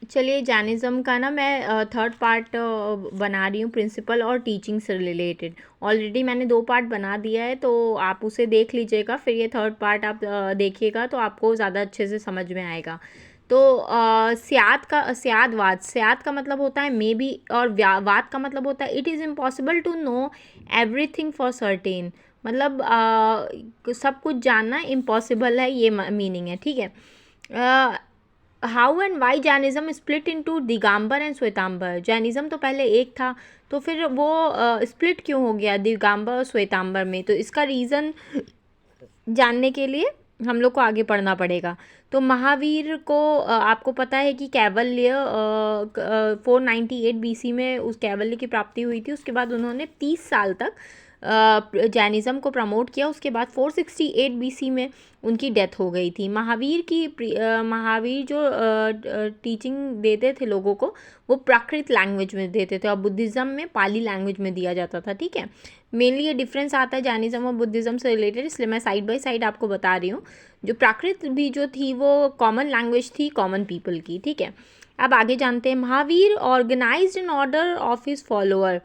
चलिए, जैनिज़्म का ना मैं थर्ड पार्ट बना रही हूँ, प्रिंसिपल और टीचिंग से रिलेटेड। ऑलरेडी मैंने 2 पार्ट बना दिया है, तो आप उसे देख लीजिएगा, फिर ये थर्ड पार्ट आप देखिएगा तो आपको ज़्यादा अच्छे से समझ में आएगा। तो स्यादवाद का मतलब होता है मे बी, और वाद का मतलब होता है it is impossible to know everything for certain. मतलब सब कुछ जानना इम्पॉसिबल है, ये मीनिंग है, ठीक है। How and why Jainism split into Digambar and Shwetambar. Jainism तो पहले एक था, तो फिर वो स्प्लिट क्यों हो गया दिगंबर और श्वेतांबर में, तो इसका रीज़न जानने के लिए हम लोग को आगे पढ़ना पड़ेगा। तो महावीर को आपको पता है कि कैवल्य 498 BC में उस कैवल्य की प्राप्ति हुई थी। उसके बाद उन्होंने 30 साल तक जैनिज़्म को प्रमोट किया। उसके बाद 468 BC में उनकी डेथ हो गई थी। महावीर जो टीचिंग देते थे लोगों को, वो प्राकृत लैंग्वेज में देते थे, और बुद्धिज़्म में पाली लैंग्वेज में दिया जाता था, ठीक है। मेनली ये डिफरेंस आता है जैनिज़्म और बुद्धिज़्म से रिलेटेड, इसलिए मैं साइड बाय साइड आपको बता रही हूँ। जो प्राकृत भी जो थी वो कॉमन लैंग्वेज थी, कॉमन पीपल की, ठीक है। अब आगे जानते हैं, Mahavir organised an order of his follower.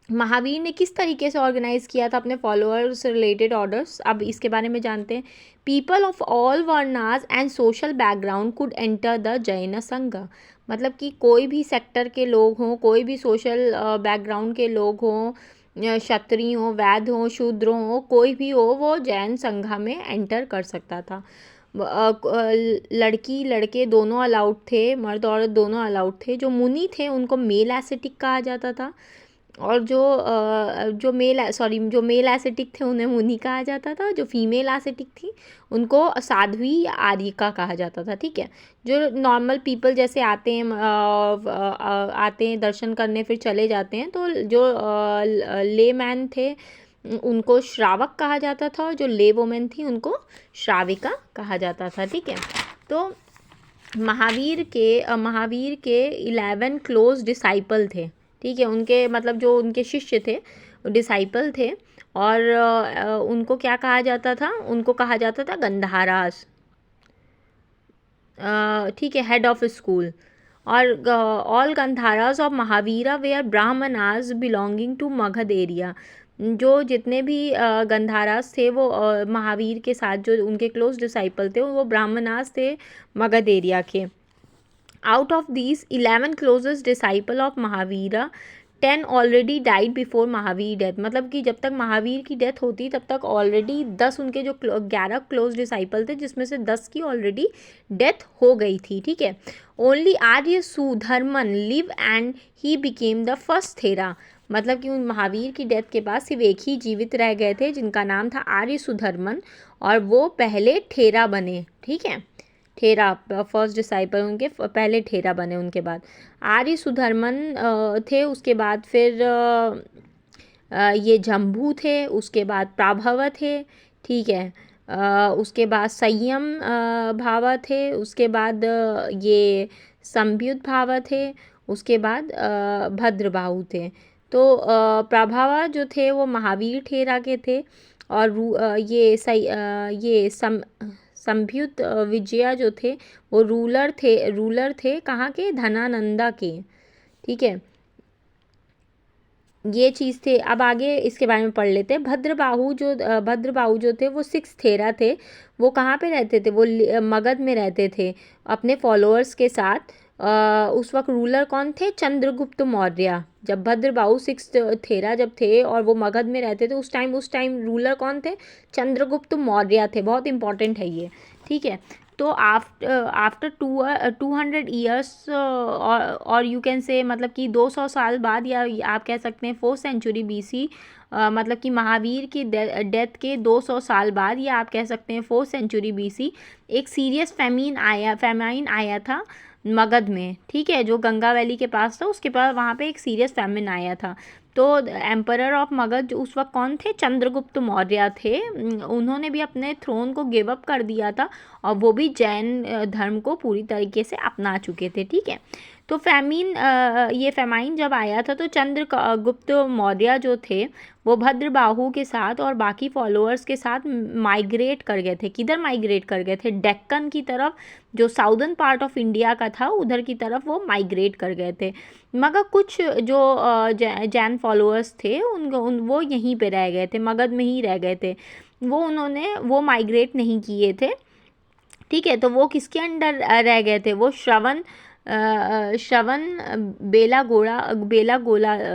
Mahavir ने किस तरीके से ऑर्गेनाइज किया था अपने फॉलोअर्स से रिलेटेड ऑर्डर्स, अब इसके बारे में जानते हैं। People of all varnas and social background could enter the Jain Sangh. मतलब कि कोई भी सेक्टर के लोग हों, कोई भी सोशल बैकग्राउंड के लोग हों, क्षत्रिय हों, वैद्य हों, शूद्र हों, कोई भी हो, वो जैन संघ में एंटर कर सकता था। लड़की लड़के दोनों अलाउड थे, मर्द औरत दोनों अलाउड थे। जो मुनि थे उनको मेल एसेटिक कहा जाता था, और जो मेल एसेटिक थे उन्हें मुनि कहा जाता था। जो फीमेल एसेटिक थी उनको साध्वी या आर्यिका कहा जाता था, ठीक है। जो नॉर्मल पीपल जैसे आते हैं दर्शन करने फिर चले जाते हैं, तो जो ले मैन थे उनको श्रावक कहा जाता था, और जो ले वोमेन थी उनको श्राविका कहा जाता था, ठीक है। तो महावीर के 11 क्लोज डिसाइपल थे, ठीक है। उनके मतलब जो उनके शिष्य थे, डिसाइपल थे, और उनको क्या कहा जाता था, उनको कहा जाता था गंधारास, ठीक है, हेड ऑफ स्कूल। और all Ganadharas of Mahavira were Brahmanas belonging to Magadh area. जो जितने भी गंधारास थे वो महावीर के साथ जो उनके क्लोज डिसाइपल थे वो ब्राह्मणास थे, मगध एरिया के। Out of these 11 closest disciple of Mahavira 10 already died before Mahavir death. मतलब कि जब तक महावीर की डेथ होती तब तक ऑलरेडी 10 उनके जो 11 क्लोज डिसाइपल थे, जिसमें से 10 की ऑलरेडी डेथ हो गई थी, ठीक है। Only Arya Sudharman live and he became the first थेरा। मतलब कि उन महावीर की डेथ के बाद सिर्फ एक ही जीवित रह गए थे जिनका नाम था आर्य सुधर्मन, और वो पहले ठेरा बने, ठीक है। ठेरा फर्स्ट डिसाइपल उनके पहले ठेरा बने उनके बाद। आर्य सुधर्मन थे, उसके बाद फिर ये जम्बू थे, उसके बाद प्राभव थे, ठीक है। उसके बाद संयम भावा थे, उसके बाद ये संयुत भावा थे, उसके बाद भद्रबाहु थे। तो प्रभावा जो थे वो महावीर ठेरा के थे, और ये संयुक्त विजया जो थे वो रूलर थे कहाँ के, धनानंदा के, ठीक है। ये चीज़ थे। अब आगे इसके बारे में पढ़ लेते हैं। भद्रबाहु जो थे वो 6 थेरा थे। वो कहाँ पे रहते थे, वो मगध में रहते थे अपने फॉलोअर्स के साथ। उस वक्त रूलर कौन थे, चंद्रगुप्त मौर्य। जब भद्रबाहु 6 थेरा जब थे और वो मगध में रहते थे, उस टाइम रूलर कौन थे, चंद्रगुप्त मौर्य थे। बहुत इंपॉर्टेंट है ये, ठीक है। तो आफ्टर 200 ईयर्स, और यू कैन से मतलब कि 200 साल बाद, या आप कह सकते हैं 4th सेंचुरी BC, मतलब कि महावीर की डेथ के 200 साल बाद, या आप कह सकते हैं 4th सेंचुरी BC, एक सीरियस फेमाइन आया था मगध में, ठीक है। जो गंगा वैली के पास था उसके पास, वहाँ पे एक सीरियस फैमिन आया था। तो एम्परर ऑफ मगध उस वक्त कौन थे? चंद्रगुप्त मौर्य थे। उन्होंने भी अपने थ्रोन को गिव अप कर दिया था और वो भी जैन धर्म को पूरी तरीके से अपना चुके थे। ठीक है, तो ये फेमाइन जब आया था तो चंद्रगुप्त मौर्य जो थे वो भद्रबाहु के साथ और बाकी फॉलोअर्स के साथ माइग्रेट कर गए थे। किधर माइग्रेट कर गए थे? डेक्कन की तरफ, जो साउदर्न पार्ट ऑफ इंडिया का था उधर की तरफ वो माइग्रेट कर गए थे। मगर कुछ जो जैन फॉलोअर्स थे वो यहीं पे रह गए थे, मगध में ही रह गए थे। वो माइग्रेट नहीं किए थे। ठीक है, तो वो किसके अंडर रह गए थे? वो श्रवण बेलागोला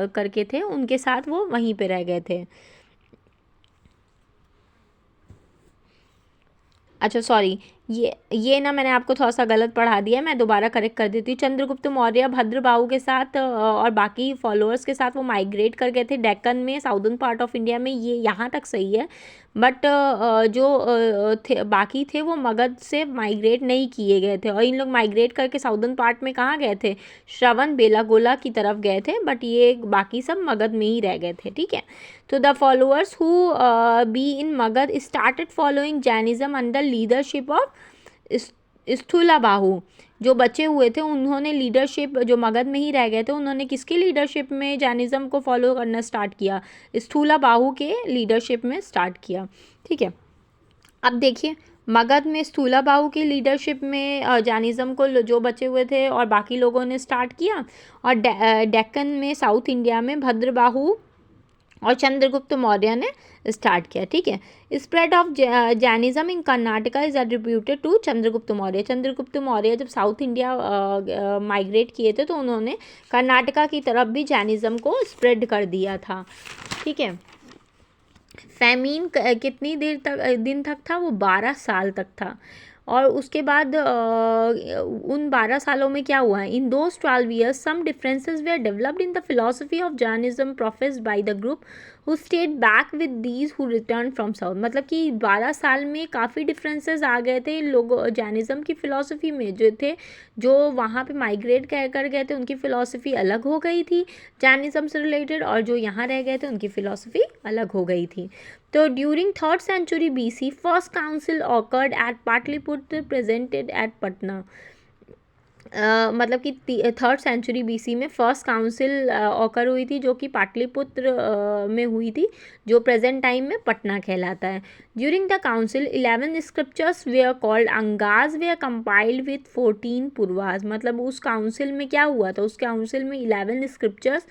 करके थे, उनके साथ वो वहीं पे रह गए थे। अच्छा सॉरी, ये ना मैंने आपको थोड़ा सा गलत पढ़ा दिया है, मैं दोबारा करेक्ट कर देती हूँ। चंद्रगुप्त मौर्य भद्रबाहु के साथ और बाकी फॉलोअर्स के साथ वो माइग्रेट कर गए थे डेक्कन में, साउदर्न पार्ट ऑफ इंडिया में, ये यहाँ तक सही है। बट बाकी थे वो मगध से माइग्रेट नहीं किए गए थे, और इन लोग माइग्रेट करके साउदर्न पार्ट में कहाँ गए थे? श्रवण बेलागोला की तरफ गए थे, बट ये बाकी सब मगध में ही रह गए थे। ठीक है, तो the followers who be in Magadha started following Jainism under leadership of Sthulabahu. जो बचे हुए थे उन्होंने लीडरशिप, जो मगध में ही रह गए थे उन्होंने किसकी लीडरशिप में जैनिज्म को फॉलो करना स्टार्ट किया? स्थूलाबाहु के लीडरशिप में स्टार्ट किया। ठीक है, अब देखिए मगध में स्थूलाबाहु की लीडरशिप में जैनिज्म को जो बचे हुए थे और बाकी लोगों ने स्टार्ट किया, और डेक्कन में साउथ इंडिया में भद्रबाहु और चंद्रगुप्त मौर्य ने स्टार्ट किया। ठीक है, spread of Jainism in Karnataka is attributed to Chandragupta Maurya. Chandragupta Maurya जब साउथ इंडिया माइग्रेट किए थे तो उन्होंने कर्नाटका की तरफ भी जैनिज्म को स्प्रेड कर दिया था। ठीक है, फैमीन कितनी दिन तक था? वो 12 साल तक था। और उसके बाद उन 12 सालों में क्या हुआ? In those 12 years some differences were developed in the philosophy of Jainism professed by the group who stayed back with these who return from south. मतलब कि 12 साल में काफ़ी डिफरेंसेस आ गए थे लोगों जैनिज्म की फ़िलासफ़ी में। जो वहाँ पे माइग्रेट कर गए थे उनकी फ़िलासफ़ी अलग हो गई थी जैनिज्म से रिलेटेड, और जो यहाँ रह गए थे उनकी फ़िलासफ़ी अलग हो गई थी। तो during 3rd century BC first council occurred at Pataliputra presented at Patna. मतलब कि 3rd century BC में फर्स्ट काउंसिल ऑकर हुई थी जो कि पाटलिपुत्र में हुई थी, जो प्रेजेंट टाइम में पटना कहलाता है। During the council 11 scriptures were called Angas were compiled with 14 Purvas. मतलब उस काउंसिल में क्या हुआ था? उस काउंसिल में 11 स्क्रिप्चर्स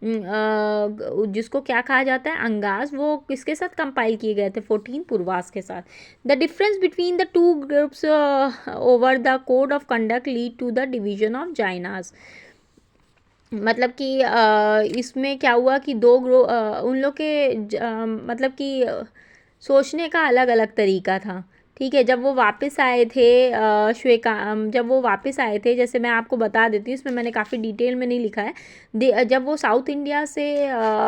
जिसको क्या कहा जाता है? अंगाज, वो किसके साथ कंपाइल किए गए थे? 14 पूर्वास के साथ। The difference between the two groups over the code of conduct lead to the division of Jainas. मतलब कि इसमें क्या हुआ कि उन लोग के मतलब कि सोचने का अलग अलग तरीका था। ठीक है, जब वो वापस आए थे जब वो वापस आए थे, जैसे मैं आपको बता देती हूँ, इसमें मैंने काफ़ी डिटेल में नहीं लिखा है। जब वो साउथ इंडिया से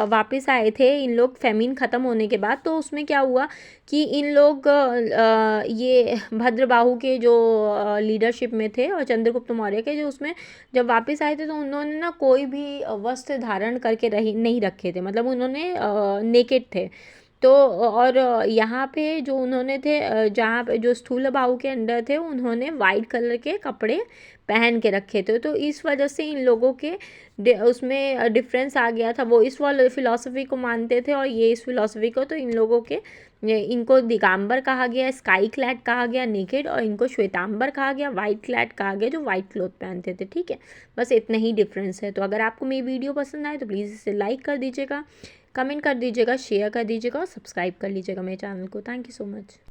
वापस आए थे इन लोग फेमिन ख़त्म होने के बाद, तो उसमें क्या हुआ कि इन लोग ये भद्रबाहु के जो लीडरशिप में थे और चंद्रगुप्त मौर्य के जो उसमें जब वापस आए थे तो उन्होंने ना कोई भी वस्त्र धारण करके नहीं रखे थे। मतलब उन्होंने नेकेड थे। तो और यहाँ पे जो उन्होंने थे जहाँ पे जो स्थूलबाहु के अंडर थे उन्होंने वाइट कलर के कपड़े पहन के रखे थे। तो इस वजह से इन लोगों के उसमें डिफरेंस आ गया था। वो इस वाले फिलॉसफी को मानते थे और ये इस फिलॉसफी को। तो इन लोगों के इनको दिगंबर कहा गया, स्काई क्लैड कहा गया नेकेड, और इनको श्वेतांबर कहा गया, वाइट क्लैड कहा गया, जो वाइट क्लोथ पहनते थे। ठीक है, बस इतना ही डिफरेंस है। तो अगर आपको मेरी वीडियो पसंद आए तो प्लीज़ इसे लाइक कर दीजिएगा, कमेंट कर दीजिएगा, शेयर कर दीजिएगा और सब्सक्राइब कर लीजिएगा मेरे चैनल को। Thank you so much.